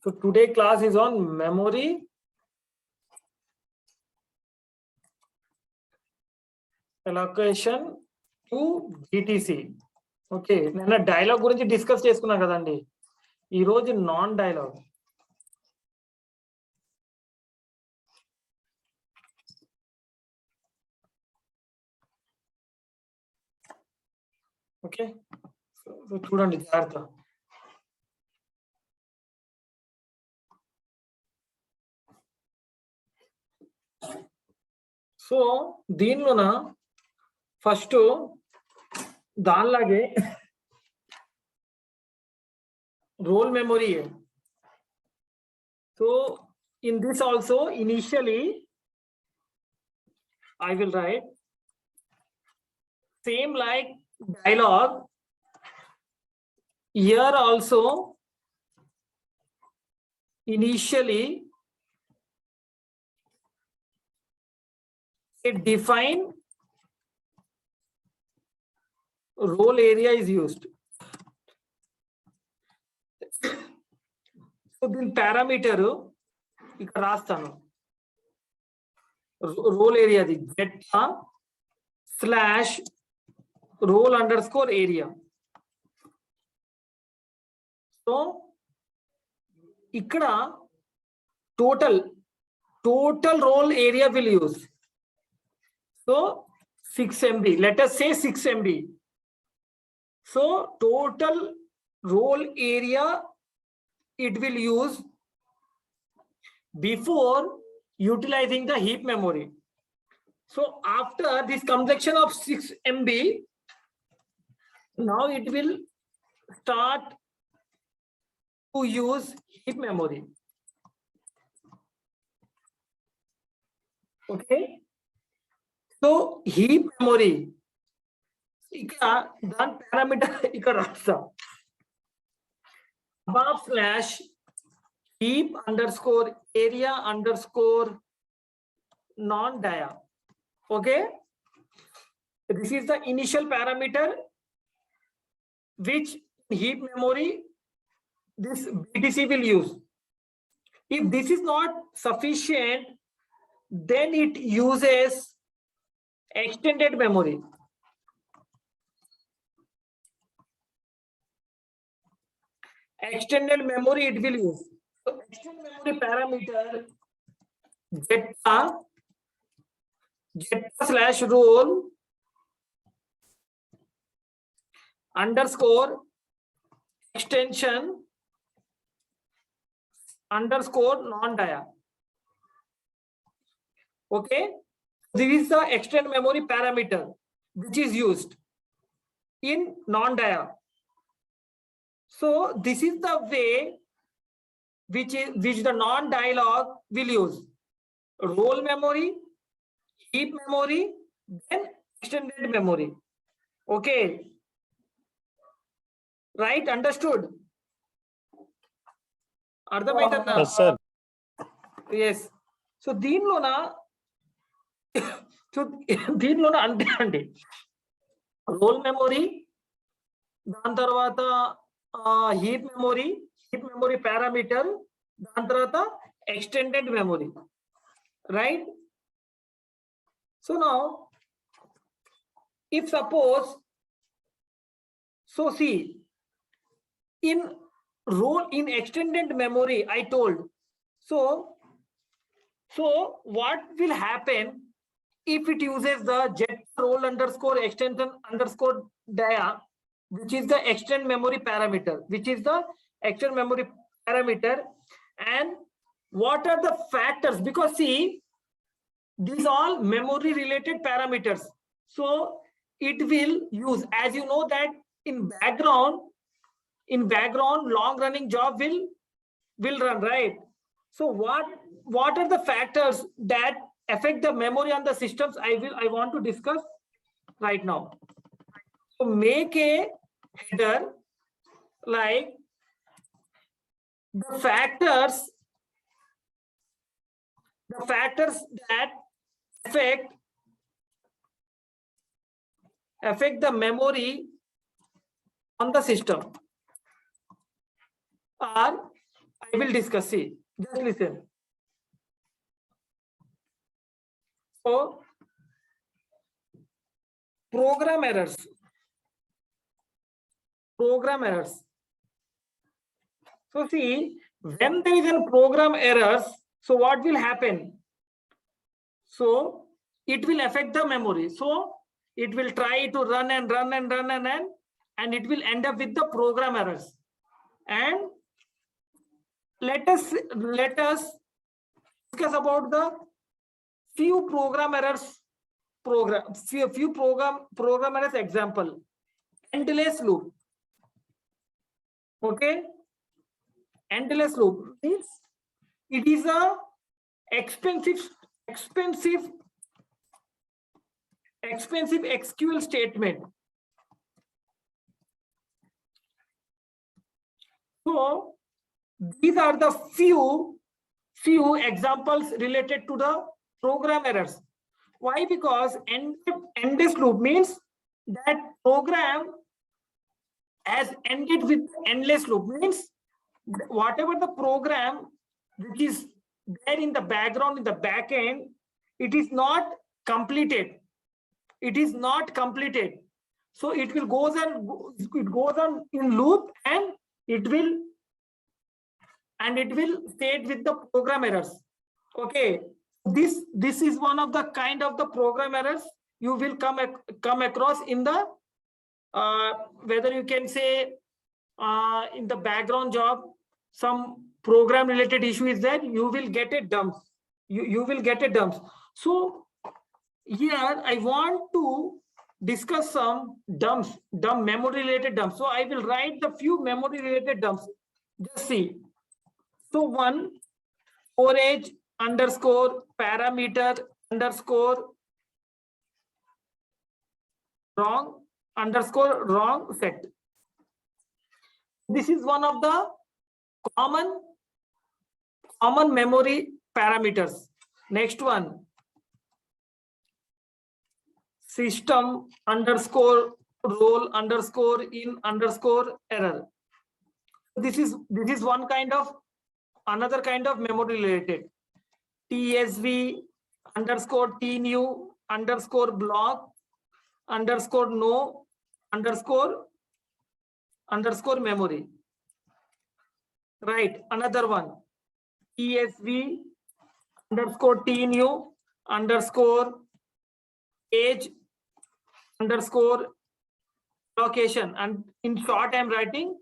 So today class is on memory allocation to BTC. Okay, నిన్న dialogue గురించి discuss చేసుకున్నాం కదండి. ఈ రోజు నాన్ డైలాగ్. ఓకే, చూడండి జాగ్రత్త. సో దీనిలోన ఫస్ట్ దానిలాగే role memory. So in this also initially I will write same like dialogue. Here also initially it define role area is used. So దీని పారామీటర్ ఇక్కడ రాస్తాను. రోల్ ఏరియాది జెట్టా slash role underscore area. So ఇక్కడ total role area will use. So 6 MB, let us say 6 MB. So total role area it will use before utilizing the heap memory. So after this consumption of 6 MB, now it will start to use heap memory. Okay, so heap memory ఇక్కడ దాని parameter ఇక్కడ రాస్తా. above slash heap underscore area underscore non-dia. Okay, this is the initial parameter which heap memory this BTC will use. If this is not sufficient, then it uses extended memory. Extended memory it will use. So extended memory parameter jetta slash roll underscore extension underscore non-dia. Okay, this is the extended memory parameter which is used in non-dia. So this is the way which the non-dialogue will use. Role memory, heap memory, then extended memory. Okay, right? Understood? Ardhamaitanda? Yes, sir. Yes. So దీనిలోన అంతే అండి. Role memory, దాని తర్వాత heap memory parameter, దాని తర్వాత extended memory, right? So now if suppose, so see in extended memory I told, so what will happen if it uses the jet roll underscore extension underscore dia, which is the extend memory parameter, and what are the factors? Because see, these all memory related parameters, so it will use, as you know that in background long running job will run, right? So what are the factors that affect the memory on the systems? I want to discuss right now. So make a header like the factors that affect the memory on the system are I will discuss. See, just listen. So, program errors. Program errors. So see, when there is a program errors, so what will happen? So it will affect the memory. So it will try to run and run and run and it will end up with the program errors. And let us discuss about the few program errors. Few program errors example. Endless loop. Okay. Endless loop means it is a expensive SQL statement. So these are the few examples related to the program errors. Why? Because endless loop means that program has ended with endless loop, means whatever the program which is there in the background, in the back end, it is not completed. It is not completed. So it will goes on in loop and it will state with the program errors. Okay, this is one of the kind of the program errors you will come across in the whether you can say in the background job, some program related issue is there, you will get a dump. You will get a dump. So here I want to discuss some dump memory related dumps. So I will write the few memory related dumps. Just see. So one, storage underscore parameter underscore wrong set. This is one of the common memory parameters. Next one, system underscore role underscore in underscore error. This is one kind of another kind of memory related. TSV underscore tnew underscore block underscore no underscore memory. Right, another one, TSV underscore tnew underscore age underscore location. And in short, I'm writing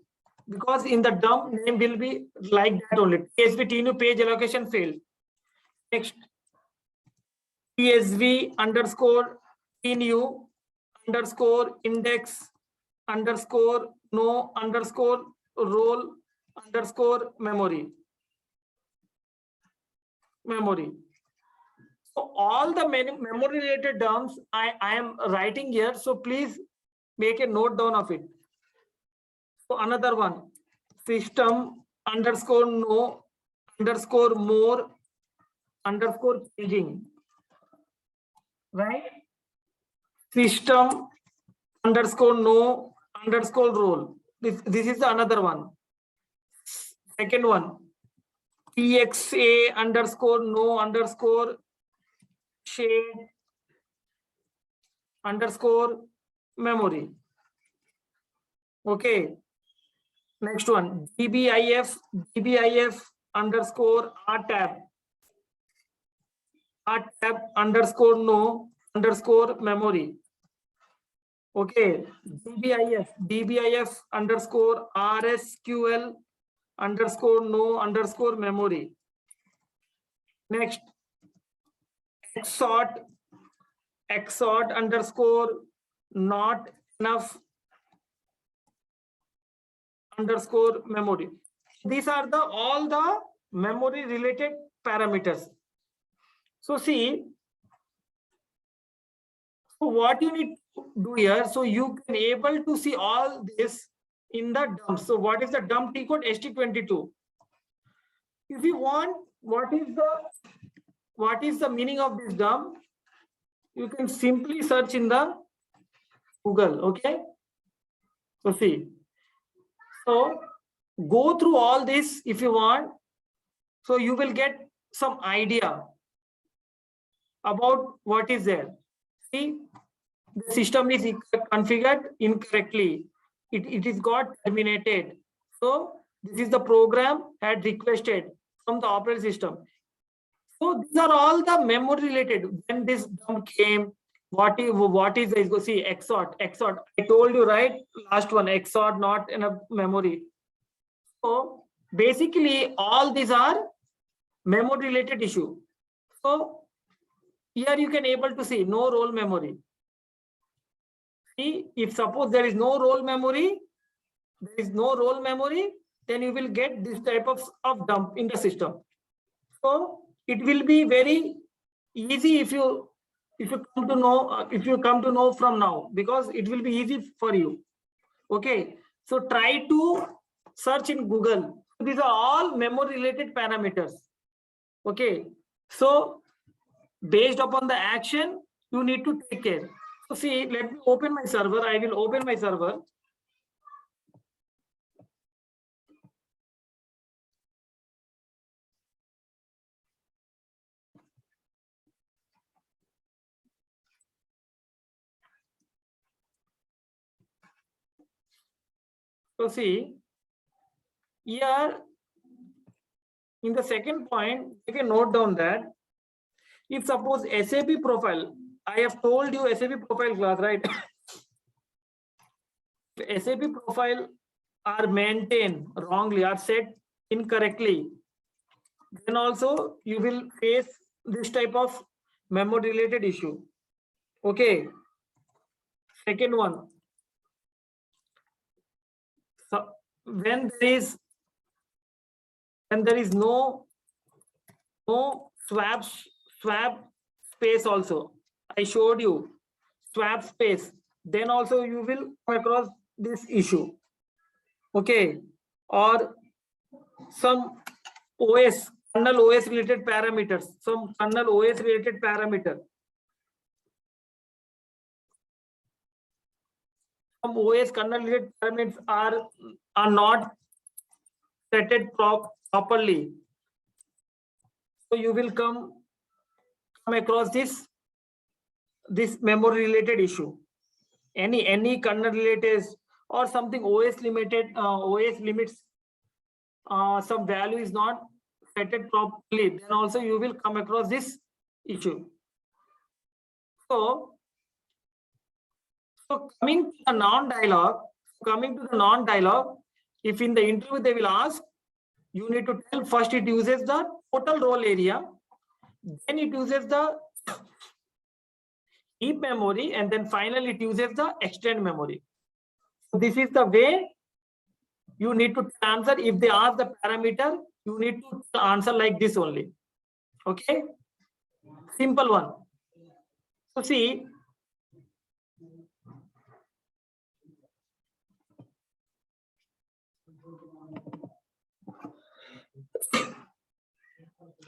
because in the dump name will be like that only. TSV tnew page allocation failed. Next, TSV underscore tnew underscore index underscore no underscore role underscore memory. So all the memory related terms I am writing here. So please make a note down of it. So another one, system underscore no underscore more underscore paging. Right? System underscore no underscore role. This is the another one. Second one, txa underscore no underscore shade underscore memory. Okay. Next one, dbif underscore rtab underscore no underscore memory. Okay, dbif underscore rsql underscore no underscore memory. Next, xort underscore not enough underscore memory. These are all the memory related parameters. So see, so what you need to do here, so you can able to see all this in the dump. So what is the dump T code? ST22. If you want, what is the meaning of this dump? You can simply search in the Google. Okay. So see. So go through all this if you want. So you will get some idea about what is there. See, the system is configured incorrectly. It is got terminated. So this is the program had requested from the operating system. So these are all the memory related. When this dump came, what is this? Go see XOR. I told you, right? Last one, XOR not in a memory. So basically all these are memory related issue. So here you can able to see no role memory. See, if suppose there is no role memory, then you will get this type of dump in the system. So it will be very easy if you come to know from now, because it will be easy for you. Okay, so try to search in Google. These are all memory related parameters. Okay, so based upon the action, you need to take care. So see, let me open my server. I will open my server. So see, here in the second point, you can note down that if suppose SAP profile, I have told you SAP profile class, right? If SAP profile are maintained wrongly, are set incorrectly, then also you will face this type of memory related issue. Okay. Second one. So when there is no swap space also, I showed you swap space, then also you will come across this issue. Okay, or some kernel OS related parameters, some OS kernel related parameters are not set properly. So you will come across this memory related issue. Any kernel related or something OS limits some value is not set properly, then also you will come across this issue. So coming to the non-dialogue, if in the interview they will ask, you need to tell first it uses the total role area, then it uses the heap memory, and then finally it uses the extend memory. So this is the way you need to answer. If they ask the parameter, you need to answer like this only. Okay, simple one. So see,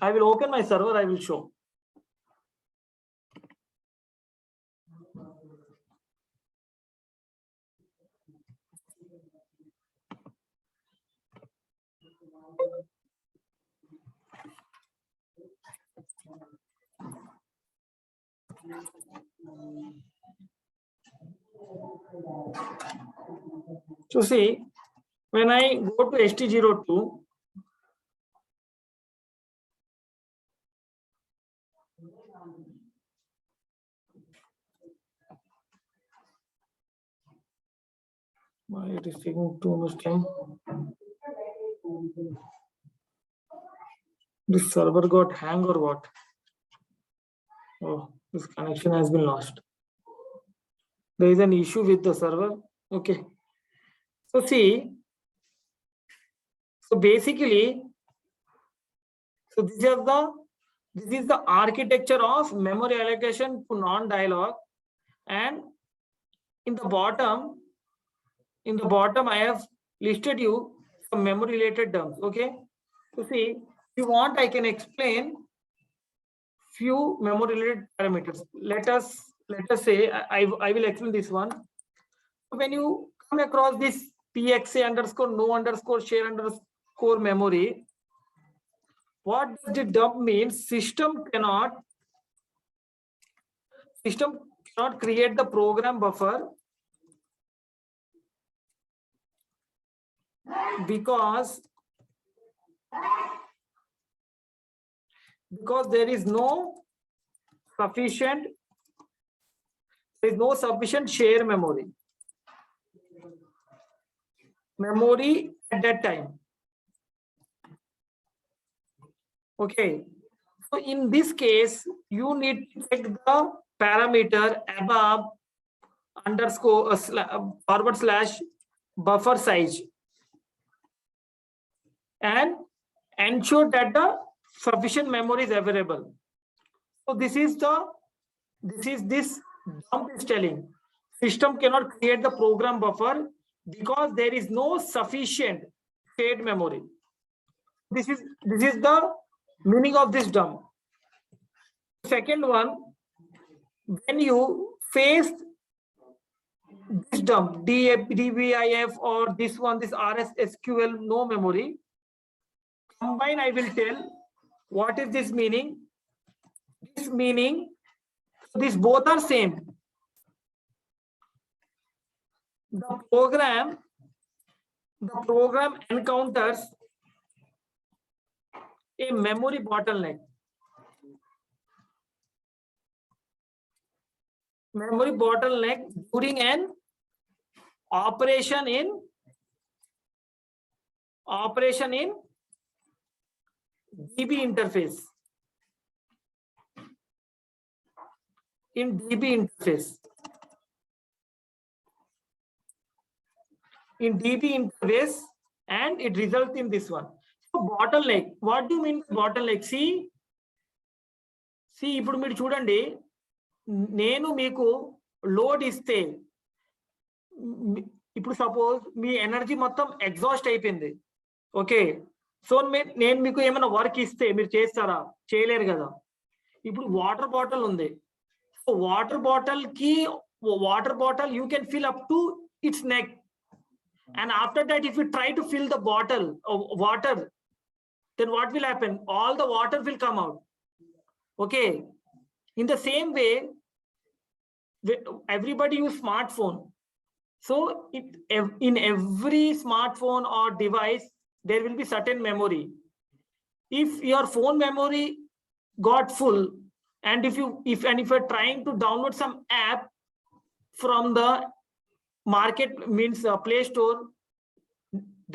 I will open my server, I will show. So see, when I go to ST02, why it is taking too much time? This server got hang or what? Oh, this connection has been lost. There is an issue with the server. Okay. So see, so basically, so this is the architecture of memory allocation to non-dialogue, and in the bottom I have listed you some memory related terms. Okay. So see, if you want, I can explain few memory related parameters. Let us say I will explain this one. When you come across this pxa underscore no underscore share underscore memory. What does the dump mean? System cannot create the program buffer because there is no sufficient share memory at that time. Okay, so in this case you need to check the parameter above underscore forward slash buffer size and ensure that the sufficient memory is available. So this dump is telling system cannot create the program buffer because there is no sufficient shared memory. This is the meaning of this dump. Second one, when you face this dump dbif or this RSSQL no memory, combine, I will tell what is this meaning. This meaning, these both are same. The program encounters a memory bottleneck. During an operation in DB interface. And it results in this one. So bottleneck, what do you mean bottleneck? See ఇప్పుడు మీరు చూడండి, నేను మీకు load ఇస్తే ఇప్పుడు suppose మీ energy మొత్తం exhaust అయిపోయింది. Okay, so నేను మీకు ఏమైనా వర్క్ ఇస్తే మీరు చేస్తారా? చేయలేరు కదా. ఇప్పుడు వాటర్ బాటిల్ ఉంది, so water bottle you can fill up to its neck, and after that if you try to fill the bottle of water, then what will happen? All the water will come out. Okay, in the same way everybody use smartphone, so in every smartphone or device there will be certain memory. If your phone memory got full, and if you're trying to download some app from the market, means Play Store,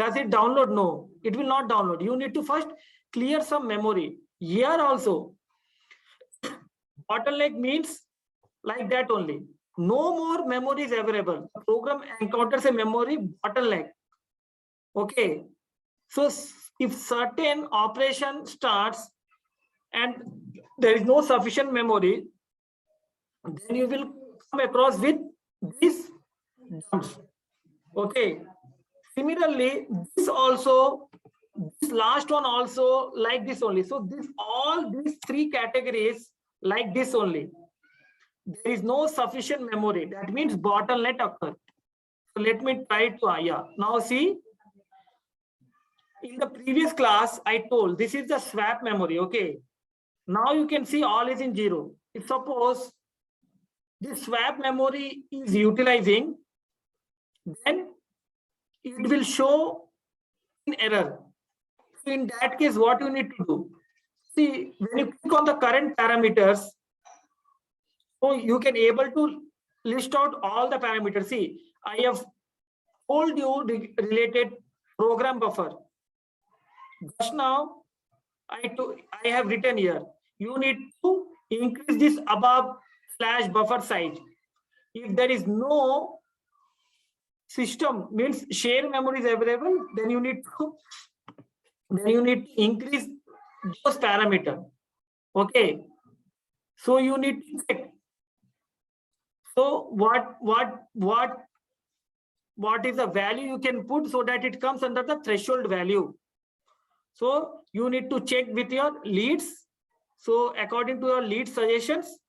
does it download? No, it will not download. You need to first clear some memory. Here also bottleneck means like that only. No more memory is available. The program encounters a memory bottleneck. Okay, so if certain operation starts and there is no sufficient memory, then you will come across with these dumps. Okay, similarly this last one also like this only. So all these three categories like this only. There is no sufficient memory, that means bottleneck occur. So let me try to now see, in the previous class I told this is the swap memory. Okay, now you can see all is in zero. If suppose this swap memory is utilizing, then it will show in error. So in that case what you need to do, see, when you click on the current parameters, so you can able to list out all the parameters. See, I have told you related program buffer. Just now I have written here, you need to increase this above slash buffer size. If there is no system, means share memory is available, then you need to increase those parameter. Okay, so you need to check. So what is the value you can put so that it comes under the threshold value? So you need to check with your leads. So according to your lead suggestions,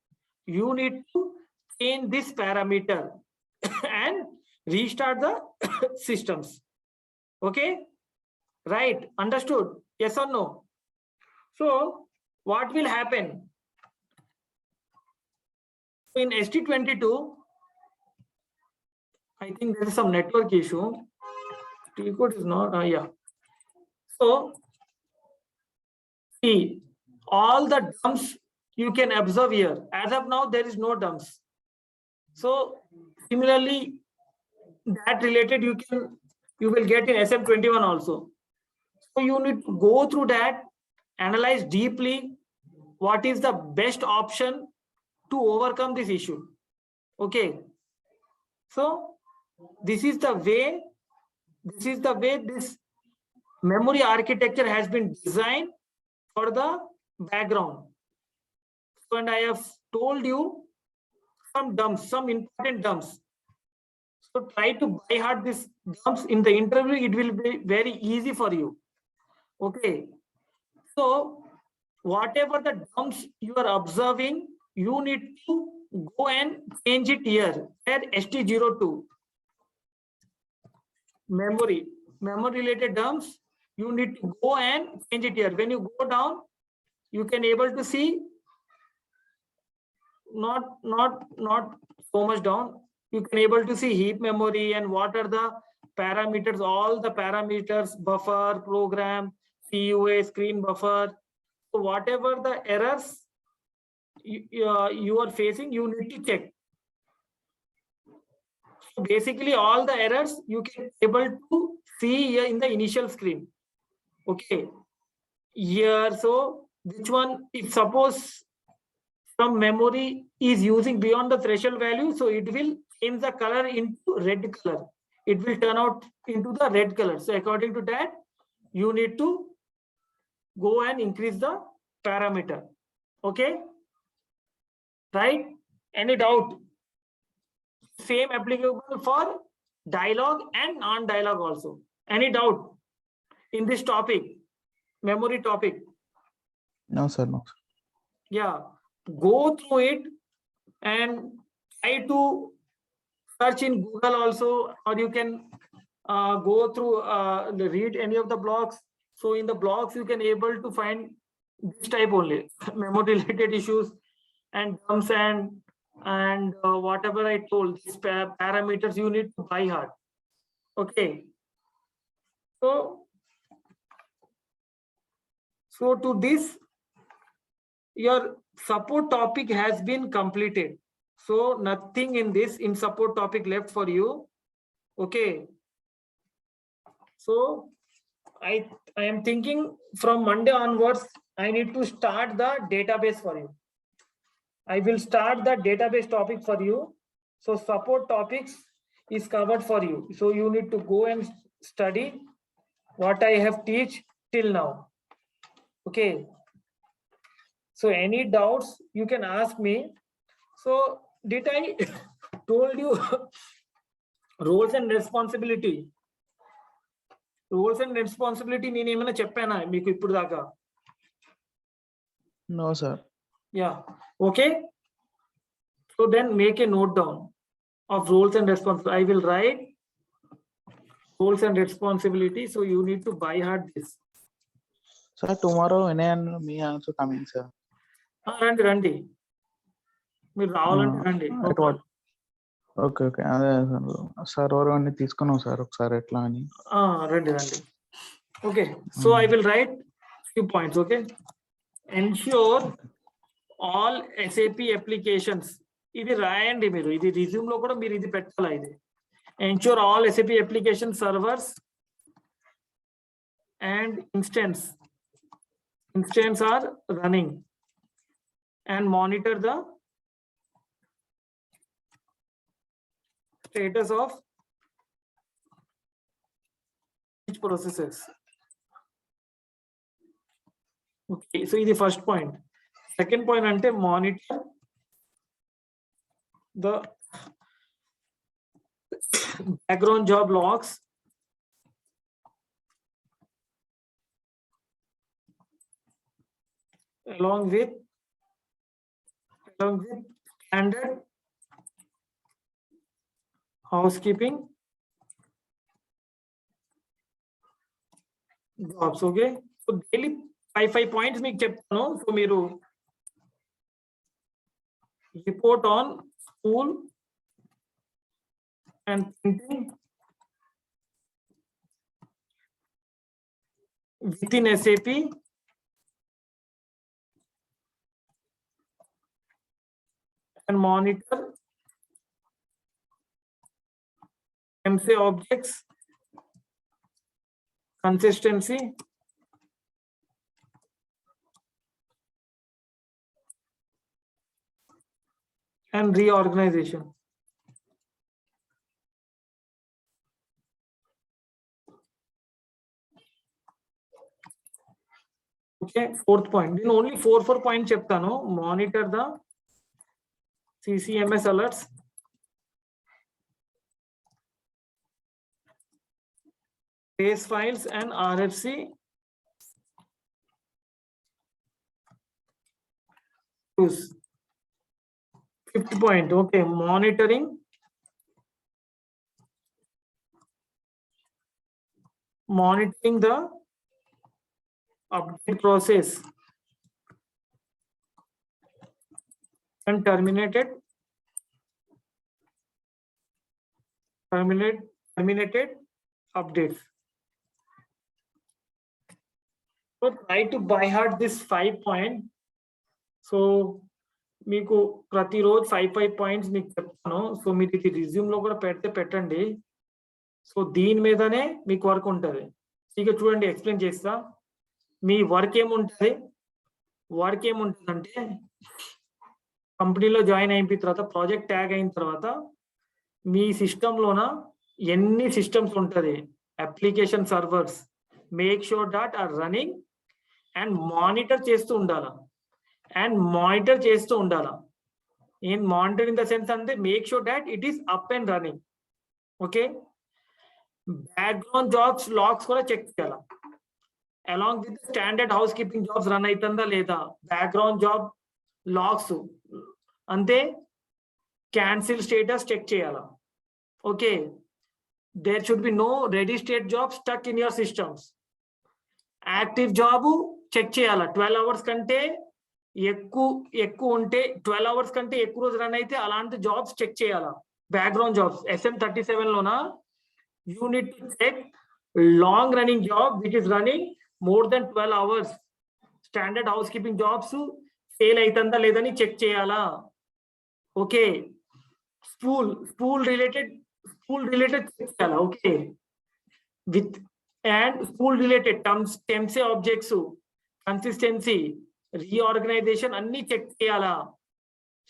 you need to change this parameter and restart the systems. Okay, right? Understood? Yes or no? So what will happen in ST22? I think there is some network issue. T code is not. Yeah. So see, all the dumps you can observe here. As of now, there is no dumps. So similarly, that related you will get in SM21 also. So you need to go through that, analyze deeply what is the best option to overcome this issue. Okay. So this is the way this memory architecture has been designed for the background. So, and I have told you some dumps, some important dumps. So try to by heart these dumps in the interview. It will be very easy for you. Okay. So whatever the dumps you are observing, you need to go and change it here at ST02. Memory related dumps, you need to go and change it here. When you go down, you can able to see not so much down. You can able to see heap memory and what are the parameters, all the parameters, buffer, program, CUA, screen buffer. So whatever the errors you are facing, you need to check. So basically all the errors you can able to see here in the initial screen. Okay. Here, so which one, if suppose some memory is using beyond the threshold value, so it will change the color into red color. It will turn out into the red color. So according to that, you need to go and increase the parameter. Okay. Right? Any doubt? Same applicable for dialogue and non-dialogue also. Any doubt in this topic, memory topic? No, sir. No. Yeah, go through it and try to search in Google also, or you can go through read any of the blogs. So in the blogs, you can able to find this type only memory related issues and dumps and whatever I told, these parameters you need to by heart. Okay. So to this, your support topic has been completed. So nothing in this in support topic left for you. Okay. So I am thinking from Monday onwards, I need to start the database for you. I will start the database topic for you. So support topics is covered for you. So you need to go and study what I have teach till now. Okay. So any doubts you can ask me. So did I told you roles and responsibility? Roles and responsibility నేను ఏమైనా చెప్పానా మీకు ఇప్పుడు దాకా? No, sir. Yeah. Okay. So then make a note down of roles and responsibility. I will write roles and responsibility. So you need to by heart this. Sir, tomorrow Vinay and me also coming, sir. రండి మీరు రావాలంటే రండి. Okay okay అదే sir ఎవరు అన్ని తీసుకున్నాం sir ఒకసారి ఎట్లా అని. రండి. Okay. So I will write few points. Okay. Ensure all SAP applications. ఇది రాయండి మీరు, ఇది resume లో కూడా మీరు ఇది పెట్టాలి. ఇది ensure all SAP application servers and instance are running and monitor the status of each processes. Okay, so this is the first point. Second point ante monitor the background job logs along with standard housekeeping jobs. Okay, so daily 5 points మీకు చెప్తాను. So మీరు report on school and printing within SAP and monitor MC objects, consistency, and reorganization. Okay, fourth point. Then only four points చెప్తాను. Monitor the CCMS alerts, trace files and RFC use. Fifth point, okay, monitoring the update process and terminated updates. So try to by heart this 5 point. So మీకు ప్రతిరోజు 5 points మీకు చెప్తాను. So మీరు ఇది resume లో కూడా పెట్టండి. సో దీని మీదనే మీకు వర్క్ ఉంటుంది. ఇక చూడండి, ఎక్స్ప్లెయిన్ చేస్తా. మీ వర్క్ ఏముంటుంది అంటే కంపెనీలో జాయిన్ అయిన తర్వాత ప్రాజెక్ట్ ట్యాగ్ అయిన తర్వాత మీ సిస్టంలోన ఎన్ని సిస్టమ్స్ ఉంటుంది, application servers, make sure that are running and monitor చేస్తూ ఉండాలా. In monitor in the sense ante make sure that it is up and running. Okay, background jobs logs kuda check cheyala along with the standard housekeeping jobs run aitanda leda. Background job logs ante cancel status check cheyala. Okay, there should be no ready state jobs stuck in your systems. Active job check cheyala. 12 hours kante ఎక్కువ ఉంటే 12 hours కంటే ఎక్కువ రోజు run అయితే అలాంటి jobs check చేయాలా. Background jobs SM37 లోన you need to check long running job which is running more than 12 hours. Standard house keeping jobs fail అవుతుందా లేదని చెక్ చేయాలా. ఓకే, స్కూల్ రిలేటెడ్ చెక్ చేయాలా. Okay, with and school related TemSe objects, consistency, reorganisation అన్ని check చేయాలా.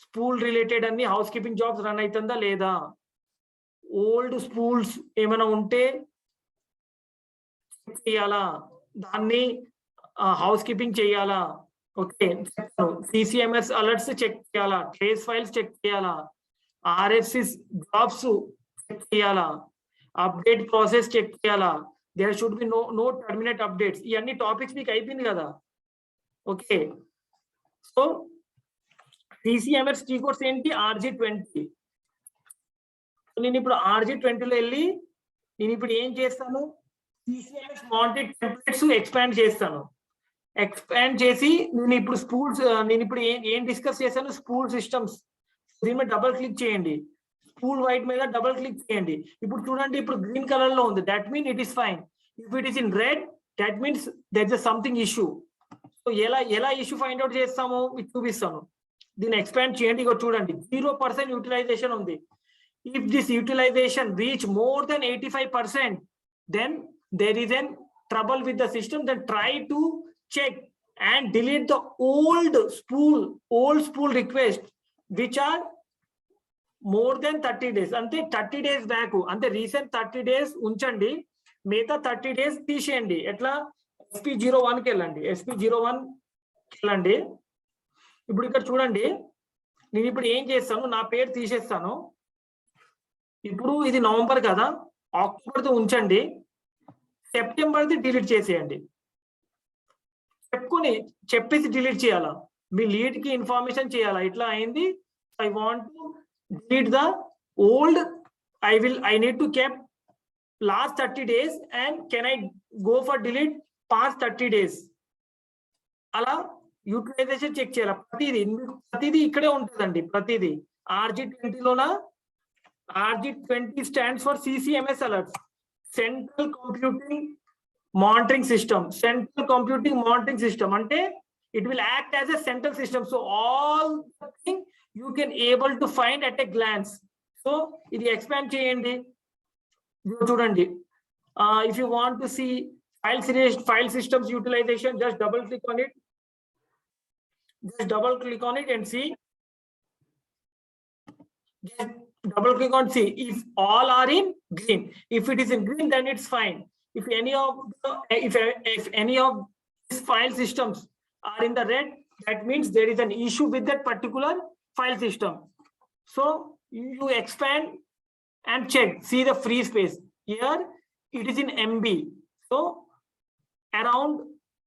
School related అన్ని house keeping jobs run అవుతుందా లేదా. Old schools ఏమైనా ఉంటే చెక్ చేయాలా, దాన్ని హౌస్ కీపింగ్ చేయాలా. ఓకే, సిసిఎంఎస్ అలర్ట్స్ చెక్ చేయాలా, ట్రేస్ ఫైల్స్ చెక్ చేయాలా, RFC జాబ్స్ చెక్ చేయాలా, అప్డేట్ ప్రాసెస్ చెక్ చేయాలా. There should be no terminate updates. ఇవన్నీ టాపిక్స్ మీకు అయిపోయింది కదా. ఓకే, సో సిసిఎంఎస్ కీ కోడ్స్ ఏంటి, RG20. నేను ఇప్పుడు RG20లో వెళ్ళి నేను ఇప్పుడు ఏం చేస్తాను, సిసిఎంఎస్ మానిటర్ టెంప్లెట్స్ ఎక్స్పాండ్ చేస్తాను. ఎక్స్పాండ్ చేసి నేను ఇప్పుడు ఏం డిస్కస్ చేశాను, స్కూల్ సిస్టమ్స్. దీని మీద డబుల్ క్లిక్ చేయండి, స్కూల్ వైట్ మీద డబుల్ క్లిక్ చేయండి. ఇప్పుడు చూడండి, ఇప్పుడు గ్రీన్ కలర్ లో ఉంది, that mean it is fine. If it is in red, that means there is something issue. So ఎలా ఇష్యూ ఫైండ్ అవుట్ చేస్తాము చూపిస్తాను. దీన్ని ఎక్స్పాండ్ చేయండి. ఇక చూడండి, 0% యూటిలైజేషన్ ఉంది. If this utilisation reach more than 85%, then there is an trouble with the system. Then try to check and delete the old spool request which are more than 30 days. అంటే 30 days back, అంటే recent 30 days ఉంచండి, మిగతా 30 days తీసేయండి. ఎట్లా, SP01కి వెళ్ళండి. ఇప్పుడు ఇక్కడ చూడండి, నేను ఇప్పుడు ఏం చేస్తాను, నా పేరు తీసేస్తాను. ఇప్పుడు ఇది నవంబర్ కదా, అక్టోబర్తో ఉంచండి, సెప్టెంబర్ది డిలీట్ చేసేయండి. చెప్పేసి డిలీట్ చేయాలా, మీ లీడ్ కి ఇన్ఫర్మేషన్ చేయాలా. ఇట్లా అయింది, I want to delete the old, I need to keep last 30 days and can I go for delete past 30 days అలా యూటిలైజేషన్ చెక్ చేయాలి. ప్రతిదీ ఇక్కడే ఉంటుందండి. ప్రతిదీ RG20 లోన RG20 stands for CCMS alerts, Central Computing Monitoring System. Central Computing Monitoring System అంటే it will act as a central system. So all the thing you can able to find at a glance. So ఇది expand చేయండి. చూడండి, if you want to see file systems utilization, just double click on it. Just double click on it and see. Just double click on see if all are in green. If it is in green, then it's fine. If any of these file systems are in the red, that means there is an issue with that particular file system. So you expand and check, see the free space. Here it is in MB. So around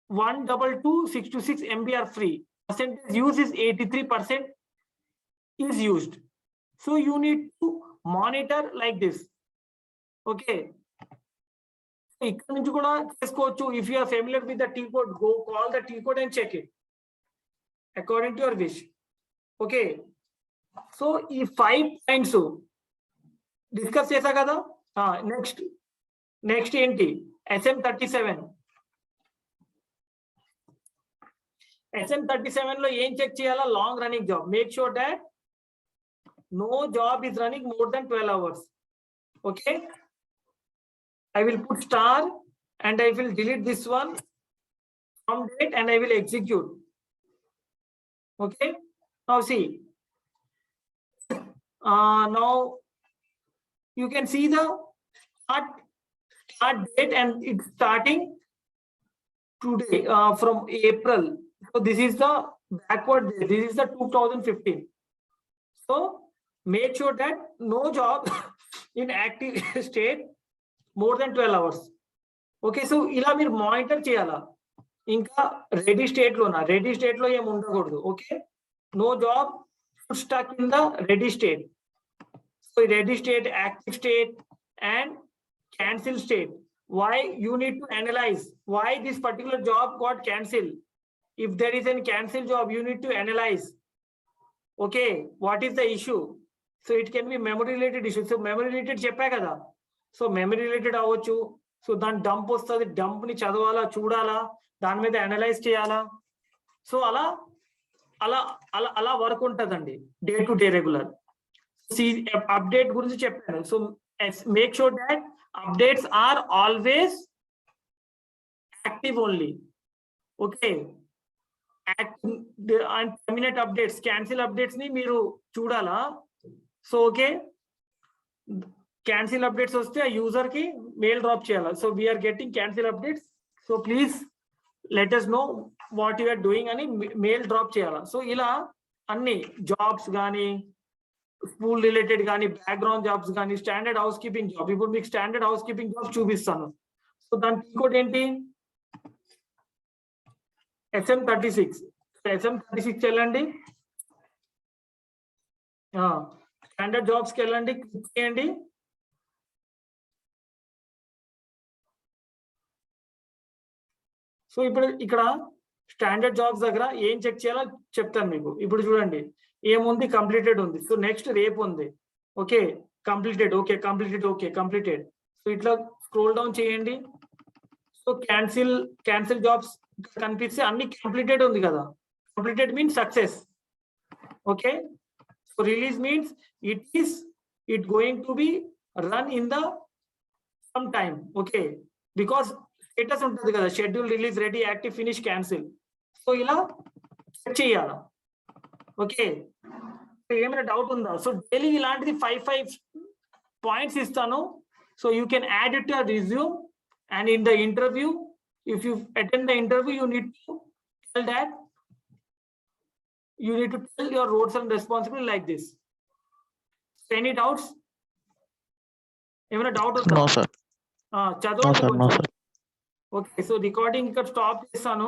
122,626 MB are free. Percentage use is 83% is used. So you need to monitor like this. Okay. ఇక్కడ నుంచి కూడా చేసుకోవచ్చు. If you are familiar with the T code, go call the T code and check it according to your wish. Okay. So ఈ 5 points discuss చేసా కదా. Next ఏంటి? SM37. SM37 లో ఏం చెక్ చేయాలా? Long running job. Make sure that no job is running more than 12 hours. Okay. I will put star and I will delete this one from date and I will execute. Okay. Now see. Now you can see the start date and it's starting today from April. So this is the backward date. This is the 2015. So make sure that no job in active state more than 12 hours. Okay, so ఇలా మీరు monitor చేయాలా. ఇంకా ready state లో ఏం ఉండకూడదు. Okay, no job stuck in the ready state. So ready state, active state and cancel state. Why you need to analyze why this particular job got cancelled. If there is a cancel job, you need to analyze. Okay, what is the issue? So it can be memory related issue. So memory related చెప్పా కదా. So memory related అవ్వచ్చు. So దాని dump వస్తుంది, dump ని చదవాలా, చూడాలా, దాని మీద అనలైజ్ చేయాలా. సో అలా అలా అలా అలా వర్క్ ఉంటుందండి day to day regular. Update గురించి చెప్పాను. So make sure that updates are always active only. Okay, and terminate updates, cancel updates ని మీరు చూడాలా. సో ఓకే, క్యాన్సిల్ అప్డేట్స్ వస్తే ఆ యూజర్ కి మెయిల్ డ్రాప్ చేయాలి. So we're getting cancel updates, so please let us know what you are doing అని mail drop చేయాలి. So ఇలా అన్ని జాబ్స్ కానీ, స్కూల్ రిలేటెడ్ కానీ, బ్యాక్గ్రౌండ్ జాబ్స్ కానీ, స్టాండర్డ్ హౌస్ కీపింగ్ జాబ్. ఇప్పుడు మీకు స్టాండర్డ్ హౌస్ కీపింగ్ జాబ్ చూపిస్తాను. సో దాని కోడ్ ఏంటి? SM36. SM36 వెళ్ళండి, స్టాండర్డ్ జాబ్స్కి వెళ్ళండి, క్లిక్ చేయండి. సో ఇప్పుడు ఇక్కడ స్టాండర్డ్ జాబ్స్ దగ్గర ఏం చెక్ చేయాలో చెప్తాను మీకు. ఇప్పుడు చూడండి, ఏముంది? కంప్లీటెడ్ ఉంది. సో నెక్స్ట్ రేపు ఉంది. Okay, completed. Okay, completed. Okay, completed. So ఇట్లా స్క్రోల్ డౌన్ చేయండి. సో క్యాన్సిల్ జాబ్స్ కనిపిస్తే అన్ని కంప్లీటెడ్ ఉంది కదా. Completed means success. Okay, so release means it going to be run in the some time. Okay, because status ఉంటుంది కదా, schedule, release, ready, active, finish, cancel. So ఇలా check చేయాలా. Okay, ఏమైనా doubt ఉందా? సో డైలీ ఇలాంటిది 5 points ఇస్తాను. So you can add it to your resume and in the interview, if you attend the interview, you need to tell that you need to tell your roles and responsibility like this. Any doubts? ఏమైనా doubt ఉందా? No sir. చదవండి. No sir. Okay, so recording ఇక్కడ stop చేస్తాను.